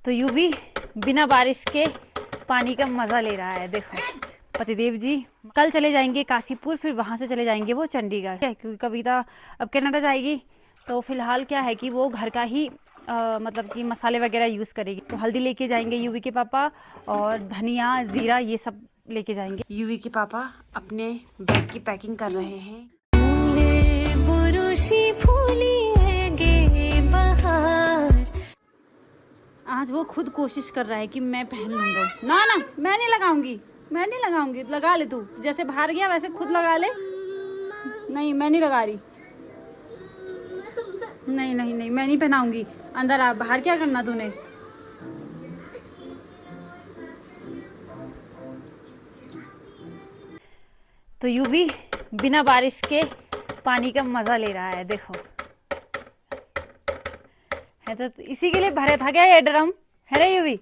तो यूं भी बिना बारिश के पानी का मज़ा ले रहा है। देखो पतिदेव जी कल चले जाएंगे काशीपुर, फिर वहाँ से चले जाएंगे वो चंडीगढ़, क्योंकि कविता अब कनाडा जाएगी। तो फिलहाल क्या है कि वो घर का ही मतलब कि मसाले वगैरह यूज़ करेगी। तो हल्दी लेके जाएंगे यूवी के पापा, और धनिया जीरा ये सब लेके जाएंगे। यूवी के पापा अपने बैग की पैकिंग कर रहे हैं। आज वो खुद कोशिश कर रहा है कि मैं पहन लूंगा। ना ना मैं नहीं लगाऊंगी, मैं नहीं लगाऊंगी, लगा ले तू, जैसे बाहर गया वैसे खुद लगा ले। नहीं मैं नहीं लगा रही, नहीं नहीं नहीं मैं नहीं पहनाऊंगी। अंदर आ, बाहर क्या करना तूने। तो यूं भी बिना बारिश के पानी का मजा ले रहा है। देखो है तो इसी के लिए भरे था क्या ये ड्रम, है ना यूवी।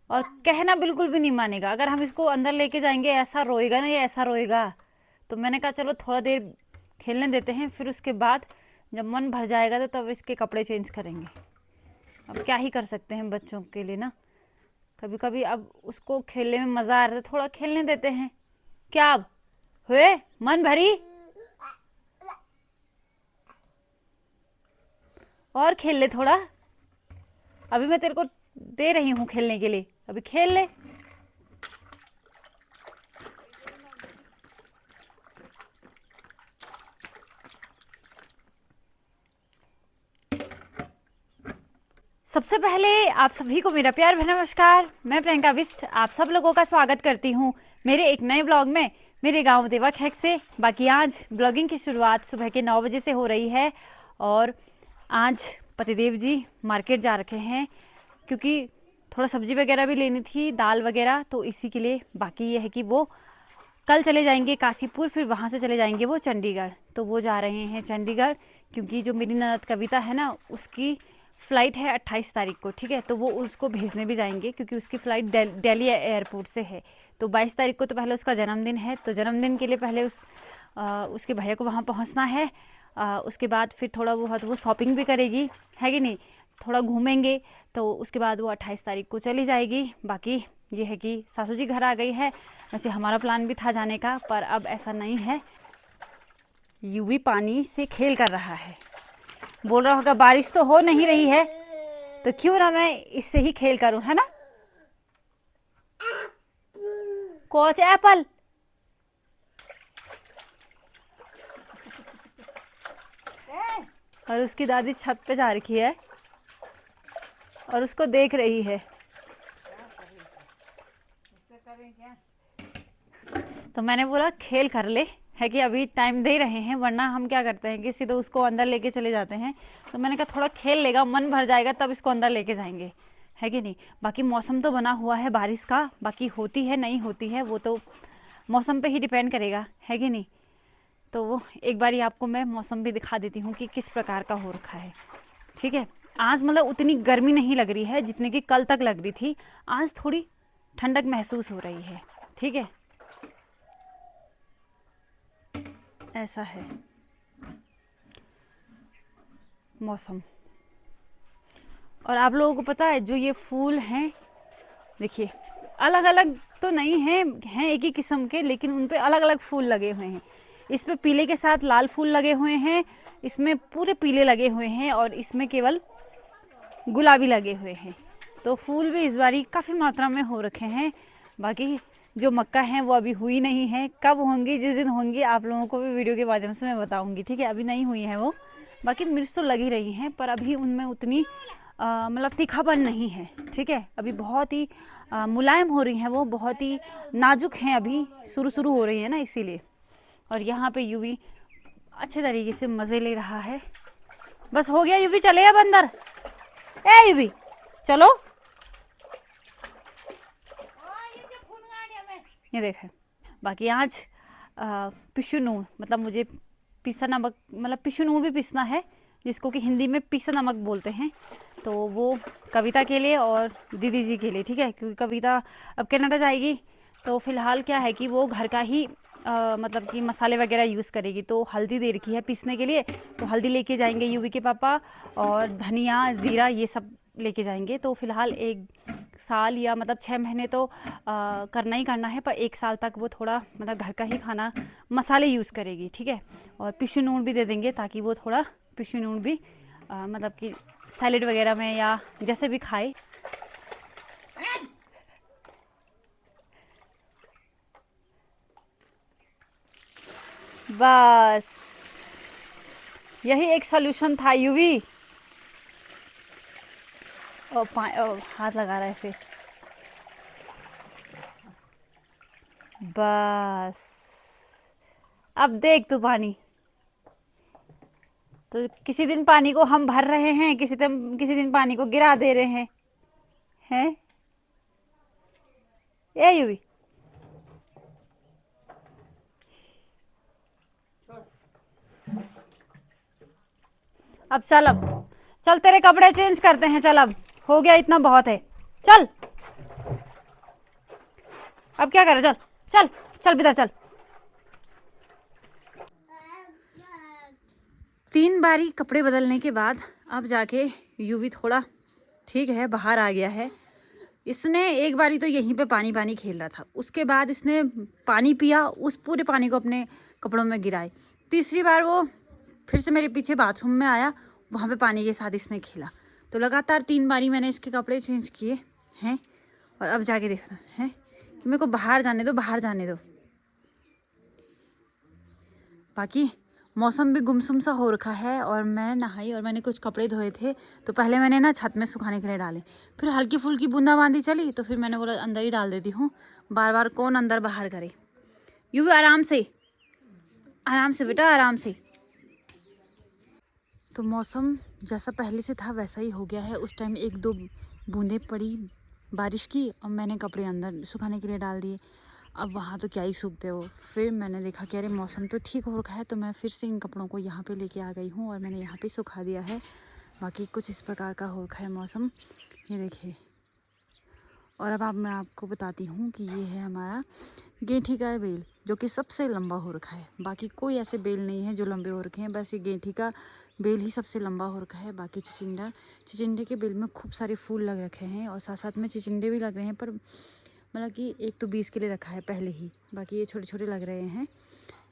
और कहना बिल्कुल भी नहीं मानेगा। अगर हम इसको अंदर लेके जाएंगे ऐसा रोएगा ना, ये ऐसा रोएगा। तो मैंने कहा चलो थोड़ा देर खेलने देते हैं, फिर उसके बाद जब मन भर जाएगा तो तब इसके कपड़े चेंज करेंगे। अब क्या ही कर सकते हैं बच्चों के लिए ना, कभी कभी अब उसको खेलने में मज़ा आ रहा है तो थोड़ा खेलने देते हैं। क्या अब हुए मन भरी, और खेल ले थोड़ा। अभी मैं तेरे को दे रही हूँ खेलने के लिए, अभी खेल ले। सबसे पहले आप सभी को मेरा प्यार भरा नमस्कार। मैं प्रियंका बिष्ट आप सब लोगों का स्वागत करती हूँ मेरे एक नए ब्लॉग में, मेरे गांव देवा खैक से। बाकी आज ब्लॉगिंग की शुरुआत सुबह के 9 बजे से हो रही है, और आज पतिदेव जी मार्केट जा रखे हैं क्योंकि थोड़ा सब्जी वगैरह भी लेनी थी, दाल वगैरह, तो इसी के लिए। बाकी ये है कि वो कल चले जाएंगे काशीपुर, फिर वहाँ से चले जाएंगे वो चंडीगढ़। तो वो जा रहे हैं चंडीगढ़ क्योंकि जो मेरी ननद कविता है ना, उसकी फ़्लाइट है 28 तारीख को, ठीक है। तो वो उसको भेजने भी जाएंगे क्योंकि उसकी फ़्लाइट दिल्ली एयरपोर्ट से है। तो 22 तारीख को तो पहले उसका जन्मदिन है, तो जन्मदिन के लिए पहले उसके भैया को वहाँ पहुँचना है। उसके बाद फिर थोड़ा बहुत वो शॉपिंग भी करेगी, है कि नहीं, थोड़ा घूमेंगे। तो उसके बाद वो 28 तारीख को चली जाएगी। बाकी ये है कि सासू जी घर आ गई है। वैसे हमारा प्लान भी था जाने का, पर अब ऐसा नहीं है। यूवी पानी से खेल कर रहा है, बोल रहा होगा बारिश तो हो नहीं रही है तो क्यों ना मैं इससे ही खेल करूं, है ना। कोच एप्पल, और उसकी दादी छत पे जा रखी है और उसको देख रही है। तो मैंने बोला खेल कर ले, है कि अभी टाइम दे रहे हैं, वरना हम क्या करते हैं कि सीधे उसको अंदर लेके चले जाते हैं। तो मैंने कहा थोड़ा खेल लेगा, मन भर जाएगा तब इसको अंदर लेके जाएंगे, है कि नहीं। बाकी मौसम तो बना हुआ है बारिश का, बाकी होती है नहीं होती है वो तो मौसम पे ही डिपेंड करेगा, है कि नहीं। तो वो एक बारी आपको मैं मौसम भी दिखा देती हूँ कि किस प्रकार का हो रखा है, ठीक है। आज मतलब उतनी गर्मी नहीं लग रही है जितनी कि कल तक लग रही थी। आज थोड़ी ठंडक महसूस हो रही है, ठीक है, ऐसा है मौसम। और आप लोगों को पता है जो ये फूल हैं, देखिए अलग अलग तो नहीं हैं एक ही किस्म के, लेकिन उन पे अलग अलग फूल लगे हुए हैं। इस पे पीले के साथ लाल फूल लगे हुए हैं, इसमें पूरे पीले लगे हुए हैं, और इसमें केवल गुलाबी लगे हुए हैं। तो फूल भी इस बारी काफ़ी मात्रा में हो रखे हैं। बाकी जो मक्का है वो अभी हुई नहीं है, कब होंगी, जिस दिन होंगी आप लोगों को भी वीडियो के माध्यम से मैं बताऊंगी, ठीक है। अभी नहीं हुई है वो। बाकी मिर्च तो लगी रही हैं, पर अभी उनमें उतनी मतलब तीखापन नहीं है, ठीक है। अभी बहुत ही मुलायम हो रही हैं वो, बहुत ही नाजुक हैं, अभी शुरू शुरू हो रही है ना, इसीलिए। और यहाँ पे यूवी अच्छे तरीके से मज़े ले रहा है। बस हो गया यूवी, चले अब अंदर। ए यूवी चलो, ये देखें। बाकी आज पिशु नून, मतलब मुझे पिसा नमक, मतलब पिशु नून भी पीसना है, जिसको कि हिंदी में पिसा नमक बोलते हैं। तो वो कविता के लिए और दीदी जी के लिए, ठीक है, क्योंकि कविता अब कनाडा जाएगी। तो फिलहाल क्या है कि वो घर का ही मतलब कि मसाले वगैरह यूज़ करेगी। तो हल्दी दे रखी है पीसने के लिए, तो हल्दी लेके जाएंगे यूवी के पापा, और धनिया जीरा ये सब लेके जाएंगे। तो फ़िलहाल 1 साल या मतलब 6 महीने तो करना ही करना है, पर 1 साल तक वो थोड़ा मतलब घर का ही खाना मसाले यूज़ करेगी, ठीक है। और पिशू नून भी दे देंगे ताकि वो थोड़ा पिशू नून भी मतलब कि सैलेड वगैरह में या जैसे भी खाए। बस यही एक सॉल्यूशन था यूवी। हाथ लगा रहा है फिर। बस अब देख तू पानी, तो किसी दिन पानी को हम भर रहे हैं, किसी दिन पानी को गिरा दे रहे हैं। हैं ए यूवी, अब चल, अब चल तेरे कपड़े चेंज करते हैं। चल अब हो गया, इतना बहुत है। चल अब क्या कर रहा, चल चल चल भीतर चल। 3 बारी कपड़े बदलने के बाद अब जाके यूवी थोड़ा ठीक है, बाहर आ गया है। इसने एक बारी तो यहीं पे पानी पानी खेल रहा था, उसके बाद इसने पानी पिया, उस पूरे पानी को अपने कपड़ों में गिराए। तीसरी बार वो फिर से मेरे पीछे बाथरूम में आया, वहाँ पे पानी के साथ इसने खेला। तो लगातार 3 बारी मैंने इसके कपड़े चेंज किए हैं। और अब जाके देखना है कि मेरे को बाहर जाने दो, बाहर जाने दो। बाकी मौसम भी गुमसुम सा हो रखा है और मैं नहाई और मैंने कुछ कपड़े धोए थे, तो पहले मैंने ना छत में सुखाने के लिए डाले, फिर हल्की फुल्की बूंदाबांदी चली तो फिर मैंने बोला अंदर ही डाल देती हूँ, बार बार कौन अंदर बाहर करे। यूं भी आराम से बेटा, आराम से। तो मौसम जैसा पहले से था वैसा ही हो गया है। उस टाइम 1-2 बूंदें पड़ी बारिश की और मैंने कपड़े अंदर सुखाने के लिए डाल दिए। अब वहाँ तो क्या ही सूखते हो। फिर मैंने देखा कि अरे मौसम तो ठीक हो रखा है, तो मैं फिर से इन कपड़ों को यहाँ पे लेके आ गई हूँ और मैंने यहाँ पे सुखा दिया है। बाकी कुछ इस प्रकार का हो रखा है मौसम, ये देखिए। और अब मैं आपको बताती हूँ कि ये है हमारा गेंठी का बेल, जो कि सबसे लंबा हो रखा है। बाकी कोई ऐसे बेल नहीं है जो लंबे हो रखे हैं, बस ये गेंठी का बेल ही सबसे लंबा हो रखा है। बाकी चिचिंडे के बेल में खूब सारे फूल लग रखे हैं और साथ साथ में चिचिंडे भी लग रहे हैं, पर मतलब कि एक तो 20 के लिए रखा है पहले ही, बाकी ये छोटे छोटे लग रहे हैं।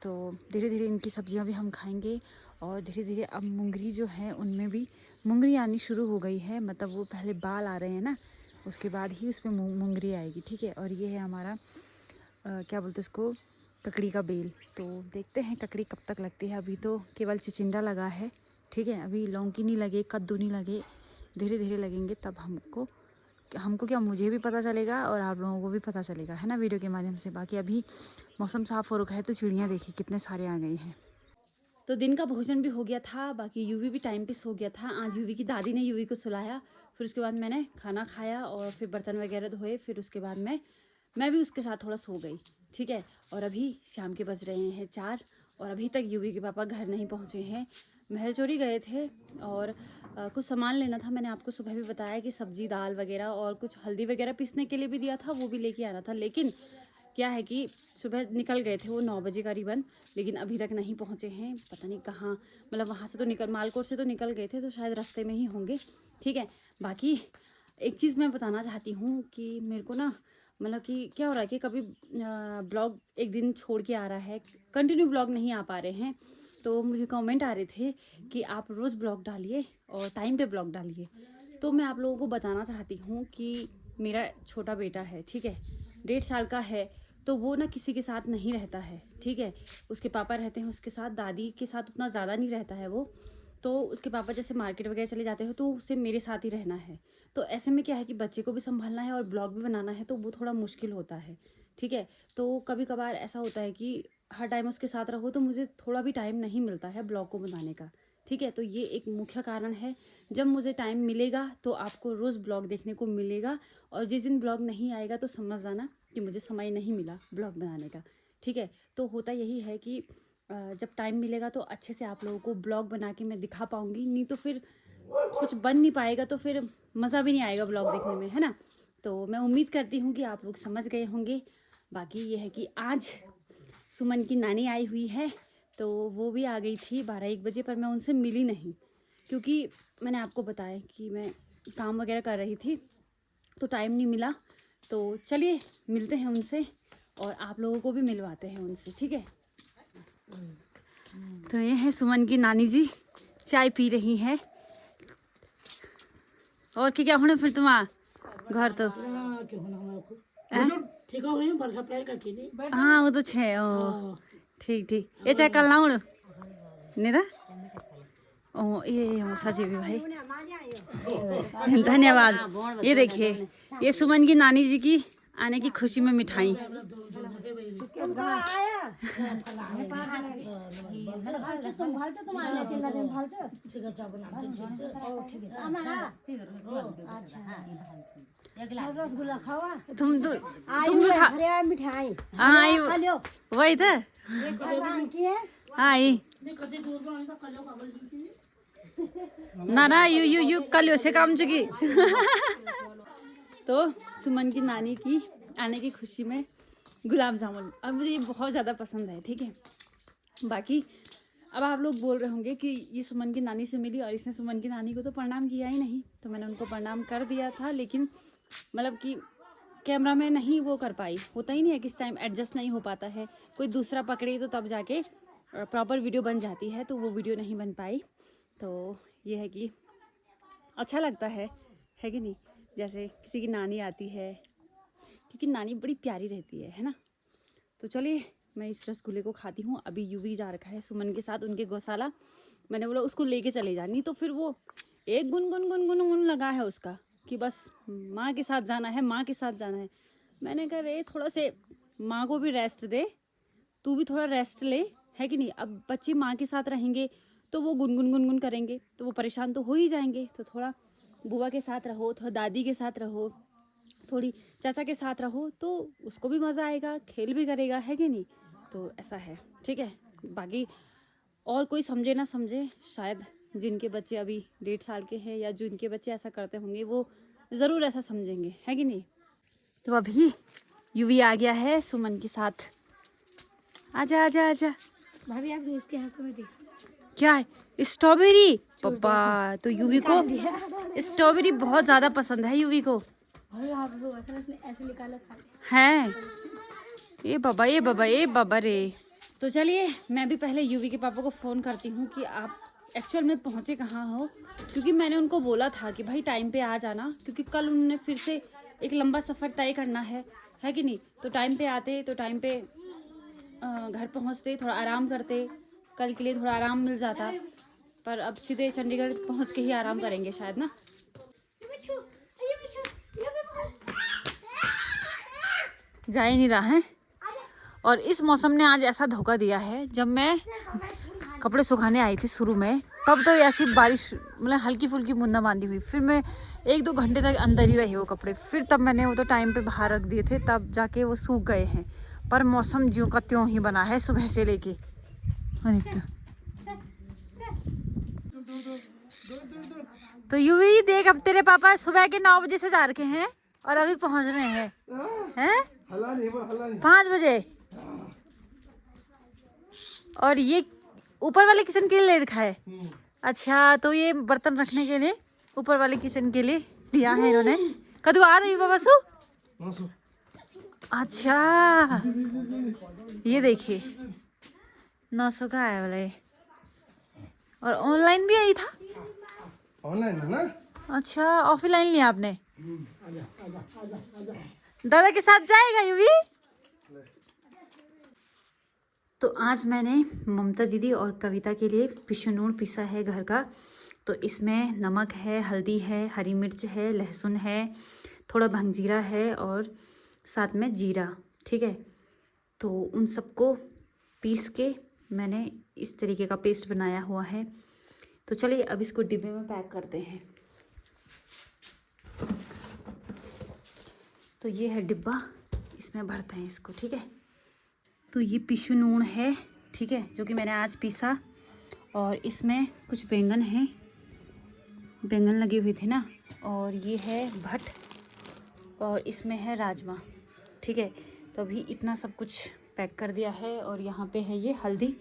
तो धीरे धीरे इनकी सब्जियां भी हम खाएंगे। और धीरे धीरे अब मुंगरी जो है उनमें भी मुंगरी आनी शुरू हो गई है, मतलब वो पहले बाल आ रहे हैं ना, उसके बाद ही उसमें मुंगरी आएगी, ठीक है। और ये है हमारा क्या बोलते हैं उसको, ककड़ी का बेल। तो देखते हैं ककड़ी कब तक लगती है। अभी तो केवल चिचिंडा लगा है, ठीक है। अभी लौकी नहीं लगे, कद्दू नहीं लगे, धीरे धीरे लगेंगे तब हमको क्या, मुझे भी पता चलेगा और आप लोगों को भी पता चलेगा, है ना, वीडियो के माध्यम से। बाकी अभी मौसम साफ़ हो रखा है तो चिड़ियाँ देखिए कितने सारे आ गई हैं। तो दिन का भोजन भी हो गया था, बाकी यूवी भी टाइम पे सो गया था। आज यूवी की दादी ने यूवी को सुलाया, फिर उसके बाद मैंने खाना खाया और फिर बर्तन वगैरह धोए, फिर उसके बाद मैं भी उसके साथ थोड़ा सो गई, ठीक है। और अभी शाम के बज रहे हैं 4 और अभी तक यूवी के पापा घर नहीं पहुँचे हैं। महल चोरी गए थे और कुछ सामान लेना था। मैंने आपको सुबह भी बताया कि सब्जी दाल वगैरह और कुछ हल्दी वगैरह पीसने के लिए भी दिया था, वो भी लेके आना था। लेकिन क्या है कि सुबह निकल गए थे वो 9 बजे करीबन, लेकिन अभी तक नहीं पहुँचे हैं। पता नहीं कहाँ, मतलब वहाँ से तो मालकोट से तो निकल गए थे, तो शायद रास्ते में ही होंगे, ठीक है। बाकी एक चीज़ मैं बताना चाहती हूँ कि मेरे को ना मतलब कि क्या हो रहा है कि कभी ब्लॉग एक दिन छोड़ के आ रहा है, कंटिन्यू ब्लॉग नहीं आ पा रहे हैं। तो मुझे कमेंट आ रहे थे कि आप रोज़ ब्लॉग डालिए और टाइम पे ब्लॉग डालिए। तो मैं आप लोगों को बताना चाहती हूँ कि मेरा छोटा बेटा है, ठीक है, 1.5 साल का है। तो वो ना किसी के साथ नहीं रहता है, ठीक है। उसके पापा रहते हैं उसके साथ, दादी के साथ उतना ज़्यादा नहीं रहता है वो। तो उसके पापा जैसे मार्केट वगैरह चले जाते हो तो उसे मेरे साथ ही रहना है। तो ऐसे में क्या है कि बच्चे को भी संभालना है और ब्लॉग भी बनाना है, तो वो थोड़ा मुश्किल होता है, ठीक है। तो कभी कभार ऐसा होता है कि हर टाइम उसके साथ रहो तो मुझे थोड़ा भी टाइम नहीं मिलता है ब्लॉग को बनाने का, ठीक है। तो ये एक मुख्य कारण है। जब मुझे टाइम मिलेगा तो आपको रोज़ ब्लॉग देखने को मिलेगा, और जिस दिन ब्लॉग नहीं आएगा तो समझ जाना कि मुझे समय नहीं मिला ब्लॉग बनाने का, ठीक है। तो होता यही है कि जब टाइम मिलेगा तो अच्छे से आप लोगों को ब्लॉग बना के मैं दिखा पाऊँगी, नहीं तो फिर कुछ बन नहीं पाएगा, तो फिर मज़ा भी नहीं आएगा ब्लॉग देखने में, है ना। तो मैं उम्मीद करती हूँ कि आप लोग समझ गए होंगे। बाकी ये है कि आज सुमन की नानी आई हुई है, तो वो भी आ गई थी 12-1 बजे, पर मैं उनसे मिली नहीं, क्योंकि मैंने आपको बताया कि मैं काम वगैरह कर रही थी तो टाइम नहीं मिला। तो चलिए मिलते हैं उनसे और आप लोगों को भी मिलवाते हैं उनसे, ठीक है। तो ये है सुमन की नानी जी, चाय पी रही है। और क्या होने फिर तुम घर तो हाँ वो तो छे ओ ठीक ठीक। ये चाय कल लाऊं नहीं था ओ ये मौसा जी भी भाई धन्यवाद। ये देखिए ये सुमन की नानी जी की आने की खुशी में मिठाई। तुम भी खा मिठाई हाँ वही था हाँ ना यू कल से काम चुकी। तो सुमन की नानी की आने की खुशी में गुलाब जामुन और मुझे ये बहुत ज़्यादा पसंद है, ठीक है। बाकी अब आप लोग बोल रहे होंगे कि ये सुमन की नानी से मिली और इसने सुमन की नानी को तो प्रणाम किया ही नहीं। तो मैंने उनको प्रणाम कर दिया था, लेकिन मतलब कि कैमरा में नहीं वो कर पाई। होता ही नहीं है, किस टाइम एडजस्ट नहीं हो पाता है, कोई दूसरा पकड़े तो तब जाके प्रॉपर वीडियो बन जाती है, तो वो वीडियो नहीं बन पाई। तो ये है कि अच्छा लगता है कि नहीं, जैसे किसी की नानी आती है, क्योंकि नानी बड़ी प्यारी रहती है ना। तो चलिए मैं इस रसगुल्ले को खाती हूँ। अभी यूवी जा रखा है सुमन के साथ उनके गौशाला। मैंने बोला उसको लेके चले जा, नहीं तो फिर वो एक गुनगुन लगा है उसका कि बस माँ के साथ जाना है, माँ के साथ जाना है। मैंने कहा रे थोड़ा से माँ को भी रेस्ट दे, तू भी थोड़ा रेस्ट ले, है कि नहीं। अब बच्चे माँ के साथ रहेंगे तो वो गुनगुन करेंगे तो वो परेशान तो हो ही जाएंगे। तो थोड़ा बुआ के साथ रहो, थोड़ा दादी के साथ रहो, थोड़ी चाचा के साथ रहो, तो उसको भी मज़ा आएगा, खेल भी करेगा, है कि नहीं। तो ऐसा है, ठीक है। बाकी और कोई समझे ना समझे, शायद जिनके बच्चे अभी 1.5 साल के हैं या जिनके बच्चे ऐसा करते होंगे वो ज़रूर ऐसा समझेंगे, है कि नहीं। तो अभी यूवी आ गया है सुमन के साथ। आजा आजा आजा भाभी आप इसके हाथ में देखो क्या है, स्ट्रॉबेरी। पापा तो यूवी को स्ट्रॉबेरी बहुत ज़्यादा पसंद है, यूवी को ऐसे निकाला है। ये बाबा रे। तो चलिए मैं भी पहले यूवी के पापा को फ़ोन करती हूँ कि आप एक्चुअल में पहुँचे कहाँ हो, क्योंकि मैंने उनको बोला था कि भाई टाइम पे आ जाना, क्योंकि कल उन्होंने फिर से एक लंबा सफ़र तय करना है कि नहीं। तो टाइम पे आते, तो टाइम पे घर पहुँचते, थोड़ा आराम करते, कल के लिए थोड़ा आराम मिल जाता। पर अब सीधे चंडीगढ़ पहुँच के ही आराम करेंगे शायद ना। जा ही नहीं रहा है। और इस मौसम ने आज ऐसा धोखा दिया है, जब मैं कपड़े सुखाने आई थी शुरू में तब तो ऐसी बारिश मतलब हल्की फुल्की बूंदाबांदी हुई, फिर मैं 1-2 घंटे तक अंदर ही रही वो कपड़े, फिर तब मैंने वो तो टाइम पे बाहर रख दिए थे, तब जाके वो सूख गए हैं। पर मौसम ज्यों का त्यों ही बना है सुबह से लेके। तो यूवी देख, अब तेरे पापा सुबह के 9 बजे से जा रखे हैं और अभी पहुंच रहे हैं 5 बजे। और ये ऊपर वाले किचन के लिए ले रखा है। अच्छा, तो ये बर्तन रखने के लिए ऊपर वाले किचन के लिए दिया है इन्होंने। कदू आ रही बाबा सु। अच्छा ये देखिए 900 का आया वाला। और ऑनलाइन भी आई था, ऑनलाइन है ना। अच्छा ऑफलाइन लिया आपने। दादा के साथ जाएगा यूवी। तो आज मैंने ममता दीदी और कविता के लिए पिशुनून पीसा है घर का। तो इसमें नमक है, हल्दी है, हरी मिर्च है, लहसुन है, थोड़ा भंगजीरा है और साथ में जीरा, ठीक है। तो उन सबको पीस के मैंने इस तरीके का पेस्ट बनाया हुआ है। तो चलिए अब इसको डिब्बे में पैक करते हैं। तो ये है डिब्बा, इसमें भरते हैं इसको, ठीक है। तो ये पिशुनून है, ठीक है, जो कि मैंने आज पीसा। और इसमें कुछ बैंगन हैं, बैंगन लगे हुए थे ना। और ये है भट और इसमें है राजमा, ठीक है। तो अभी इतना सब कुछ पैक कर दिया है। और यहाँ पे है ये हल्दी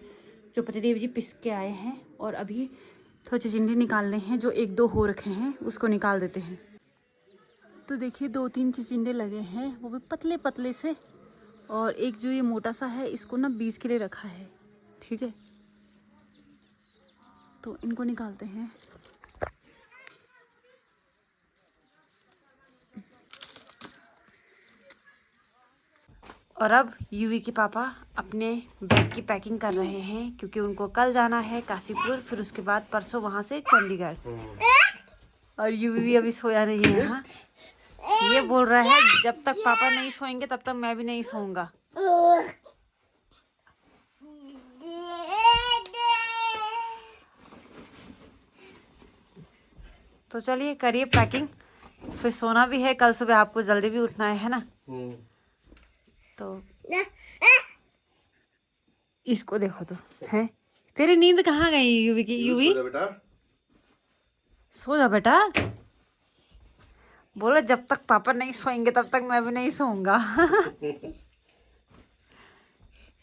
जो पतिदेव जी पिस के आए हैं। और अभी तो चिचिंडे निकालने हैं, जो 1-2 हो रखे हैं उसको निकाल देते हैं। तो देखिए 2-3 चिचिंडे लगे हैं, वो भी पतले पतले से। और एक जो ये मोटा सा है, इसको ना बीज के लिए रखा है, ठीक है। तो इनको निकालते हैं। और अब यूवी के पापा अपने बैग की पैकिंग कर रहे हैं, क्योंकि उनको कल जाना है काशीपुर, फिर उसके बाद परसों वहाँ से चंडीगढ़। और यूवी भी अभी सोया नहीं है। हाँ, ये बोल रहा है जब तक पापा नहीं सोएंगे तब तक मैं भी नहीं सोऊंगा। तो चलिए करिए पैकिंग, फिर सोना भी है, कल सुबह आपको जल्दी भी उठना है ना। तो इसको देखो तो है, तेरी नींद कहाँ गई यूवी की? यूवी सो जा बेटा। बोला जब तक पापा नहीं सोएंगे तब तक मैं भी नहीं सोऊंगा।